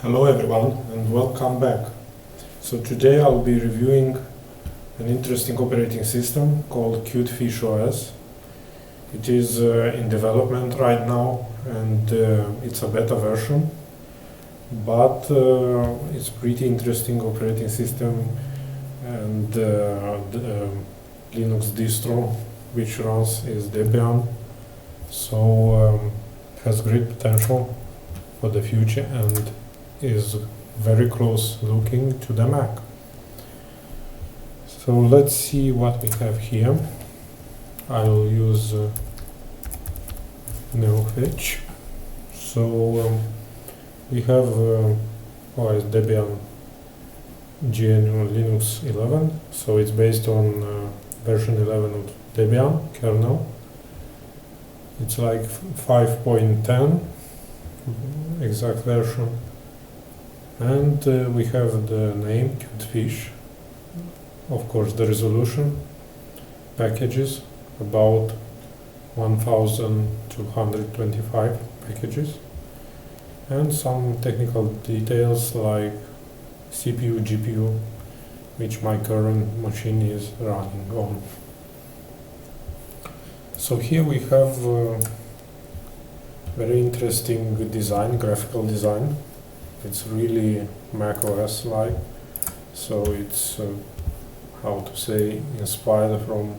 Hello everyone and welcome back. So today I'll be reviewing an interesting operating system called Cutefish OS. It is in development right now and it's a beta version, but it's pretty interesting operating system and the Linux distro which runs is Debian, so has great potential for the future and is very close looking to the Mac. So let's see what we have here. I'll use NeoFetch. So we have OS Debian GNU Linux 11. So it's based on version 11 of Debian kernel. It's like 5.10 exact version. And we have the name Cutefish, of course the resolution, packages, about 1225 packages, and some technical details like CPU, GPU, which my current machine is running on. So here we have very interesting design, graphical design. It's really Mac OS like, so it's how to say, inspired from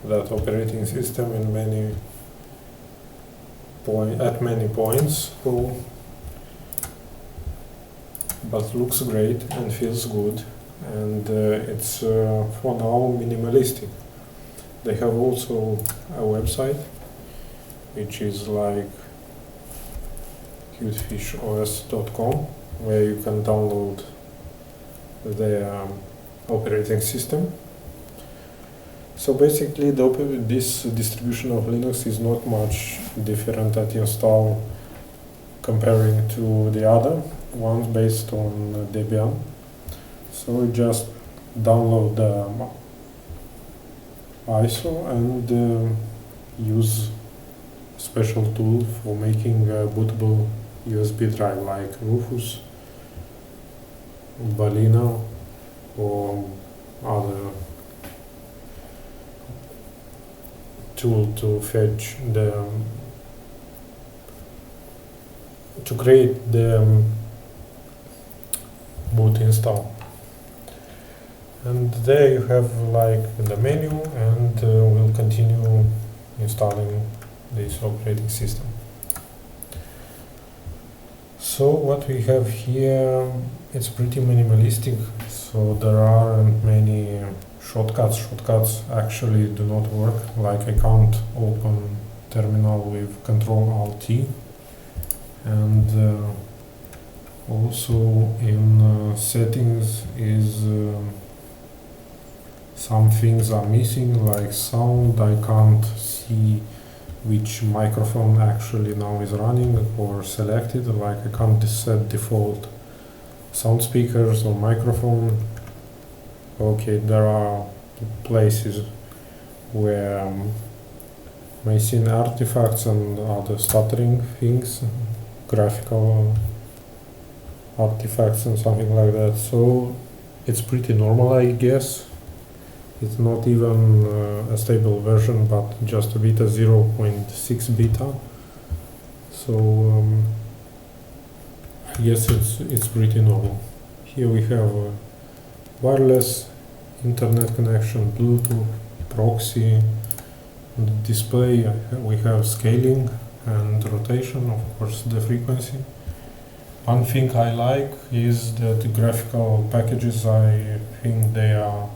that operating system in many points, but looks great and feels good, and it's for now minimalistic. They have also a website which is like cutefishos.com, where you can download the operating system. So basically this distribution of Linux is not much different at install comparing to the other ones based on Debian. So we just download the ISO and use special tool for making a bootable USB drive like Rufus, Balena, or other tool to fetch to create the boot install. And there you have like the menu, and we'll continue installing this operating system. So what we have here, it's pretty minimalistic, so there aren't many shortcuts. Shortcuts actually do not work, like I can't open terminal with Ctrl-Alt-T, and also in settings is some things are missing, like sound. I can't see which microphone actually now is running or selected, like I can't set default sound speakers or microphone. Okay, there are places where missing artifacts and other stuttering things, graphical artifacts and something like that, so it's pretty normal, I guess. It's not even a stable version, but just a beta 0.6 beta. So I guess it's pretty normal. Here we have wireless internet connection, Bluetooth, proxy, on the display. We have scaling and rotation, of course the frequency. One thing I like is that the graphical packages, I think they are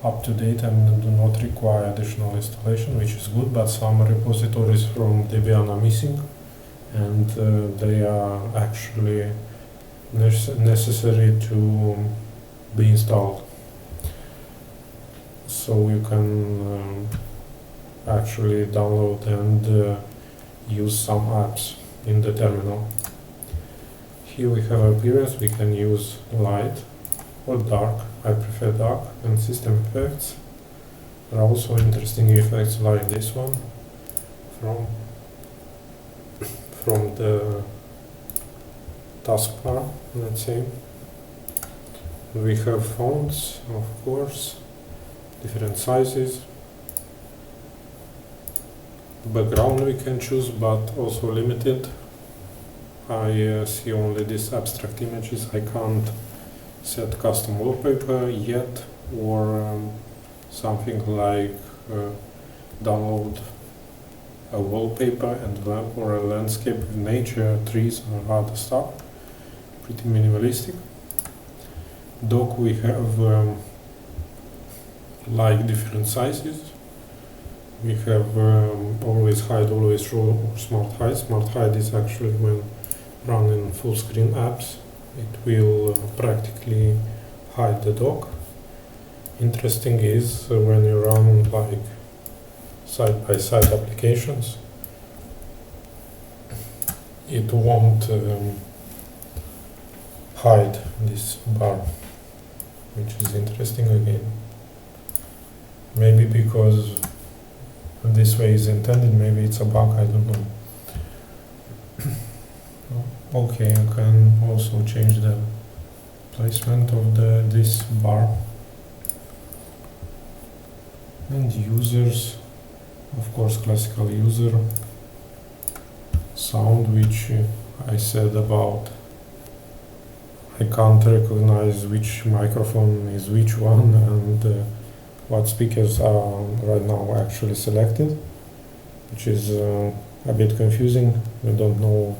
up to date and do not require additional installation, which is good, but some repositories from Debian are missing, and they are actually necessary to be installed. So you can actually download and use some apps in the terminal. Here we have appearance. We can use light or dark. I prefer dark, and system effects. There are also interesting effects like this one from the taskbar, let's say. We have fonts, of course, different sizes. Background we can choose, but also limited. I see only these abstract images. I can't set custom wallpaper yet, or something like download a wallpaper and or a landscape with nature, trees, or other stuff. Pretty minimalistic. Dock we have like different sizes. We have always hide, always show, or smart hide. Smart hide is actually when running full screen apps, it will practically hide the dock. Interesting is when you run like side-by-side applications, it won't hide this bar, which is interesting again. Maybe because this way is intended, maybe it's a bug, I don't know. Okay, you can also change the placement of this bar. And users, of course, classical user. Sound, which I said about, I can't recognize which microphone is which one and what speakers are right now actually selected, which is a bit confusing. We don't know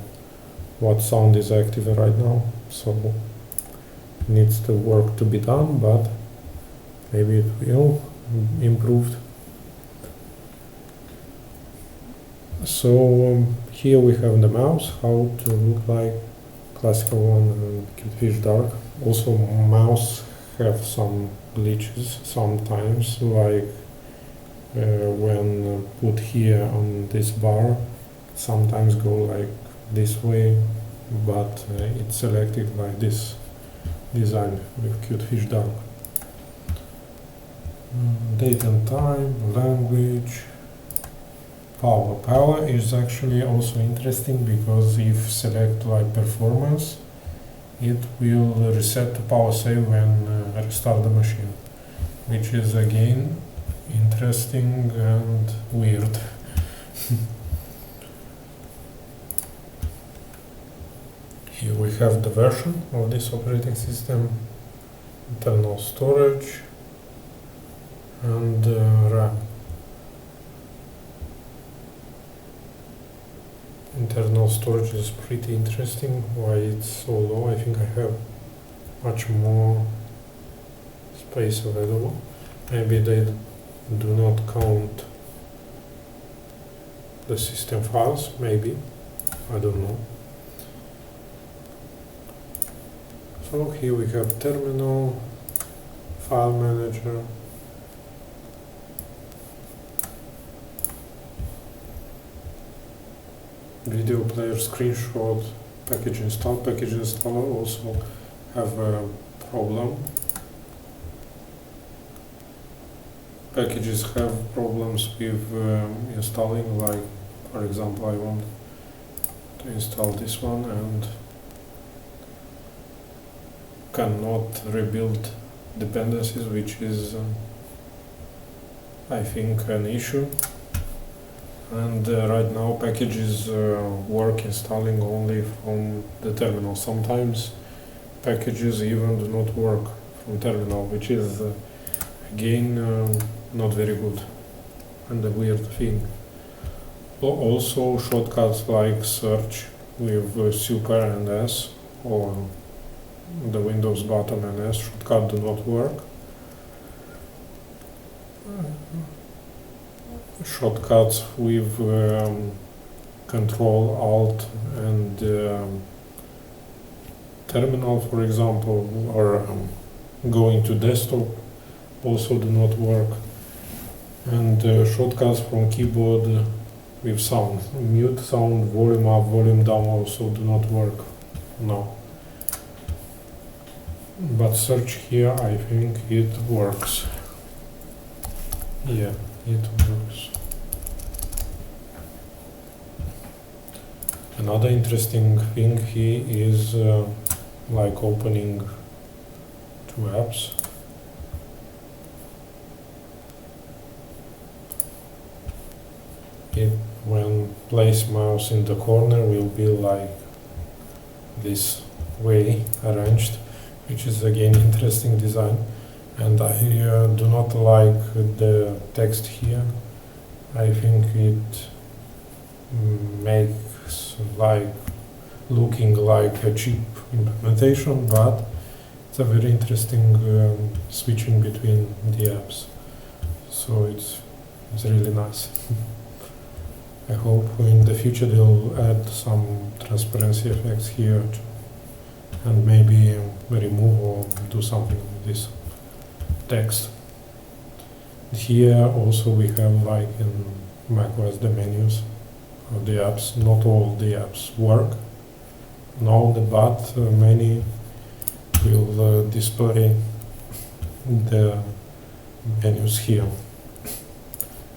what sound is active right now, so needs the work to be done, but maybe it will improve. So here we have the mouse, how to look like classical one and Cutefish dark. Also mouse have some glitches sometimes, like when put here on this bar, sometimes go like this way, but it's selected like this design with Cutefish dark. Date and time, language, power. Power is actually also interesting because if select like performance, it will reset to power save when restart the machine, which is again interesting and weird. Here we have the version of this operating system, internal storage, and RAM. Internal storage is pretty interesting. Why it's so low? I think I have much more space available. Maybe they do not count the system files, maybe, I don't know. So here we have terminal, file manager, video player, screenshot, package install. Package installer also have a problem. Packages have problems with installing, like for example I want to install this one and cannot rebuild dependencies, which is I think an issue. And right now packages work installing only from the terminal. Sometimes packages even do not work from terminal, which is again not very good and a weird thing. Also shortcuts like search with super and S or the Windows button and S shortcut do not work. Shortcuts with Control Alt and terminal, for example, or going to desktop also do not work. And shortcuts from keyboard with sound, mute sound, volume up, volume down also do not work now. But search here, I think it works. Yeah, it works. Another interesting thing here is like opening two apps. When place mouse in the corner will be like this way arranged, which is again interesting design. And I do not like the text here. I think it makes like looking like a cheap implementation, but it's a very interesting switching between the apps. So it's really nice. I hope in the future they'll add some transparency effects here and maybe remove or do something with this text. Here also we have, like in macOS, the menus of the apps. Not all the apps work, but many will display the menus here,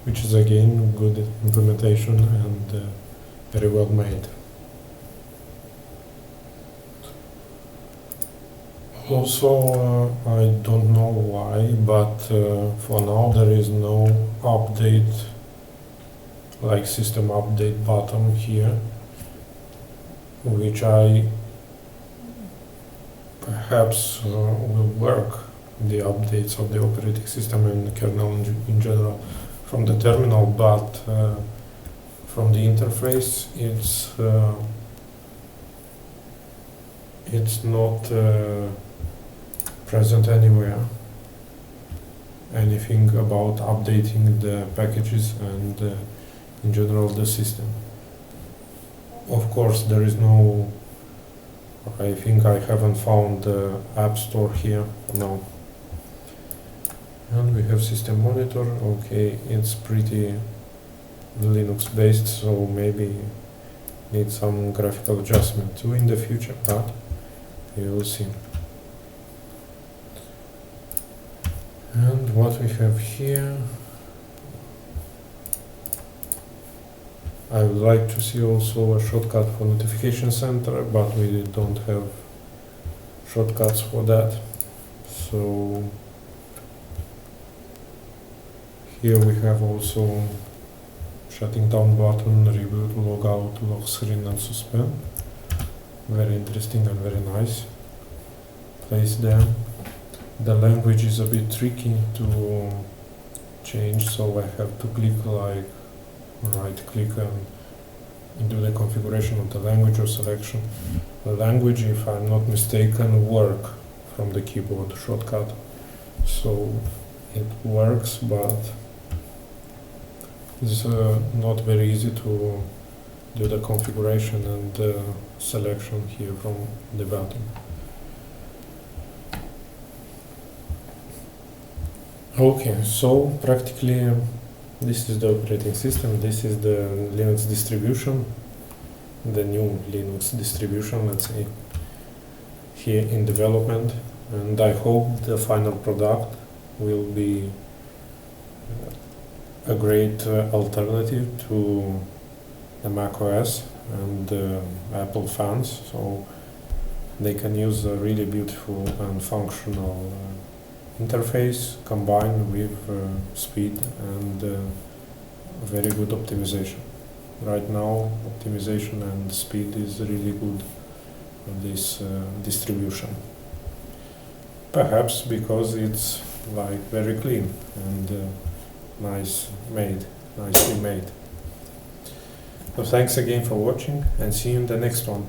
which is again good implementation and very well made. Also, I don't know why, but for now there is no update, like system update button here, which I perhaps will work the updates of the operating system and the kernel in general from the terminal, but from the interface it's not present anywhere. Anything about updating the packages and in general the system. Of course there is no, I think I haven't found the App Store here for now. And we have system monitor. Okay, it's pretty Linux based, so maybe need some graphical adjustment too in the future, but we will see. And what we have here, I would like to see also a shortcut for notification center, but we don't have shortcuts for that. So here we have also shutting down button, reboot, logout, lock screen and suspend. Very interesting and very nice place there. The language is a bit tricky to change, so I have to click, like right click and do the configuration of the language or selection. The language, if I'm not mistaken, work from the keyboard shortcut. So it works, but it's not very easy to do the configuration and selection here from the button. Okay, so practically this is the operating system, this is the Linux distribution, the new Linux distribution, let's say, here in development, and I hope the final product will be a great alternative to the macOS and Apple fans, so they can use a really beautiful and functional interface combined with speed and very good optimization. Right now, optimization and speed is really good for this distribution. Perhaps because it's like very clean and nicely made. So thanks again for watching and see you in the next one.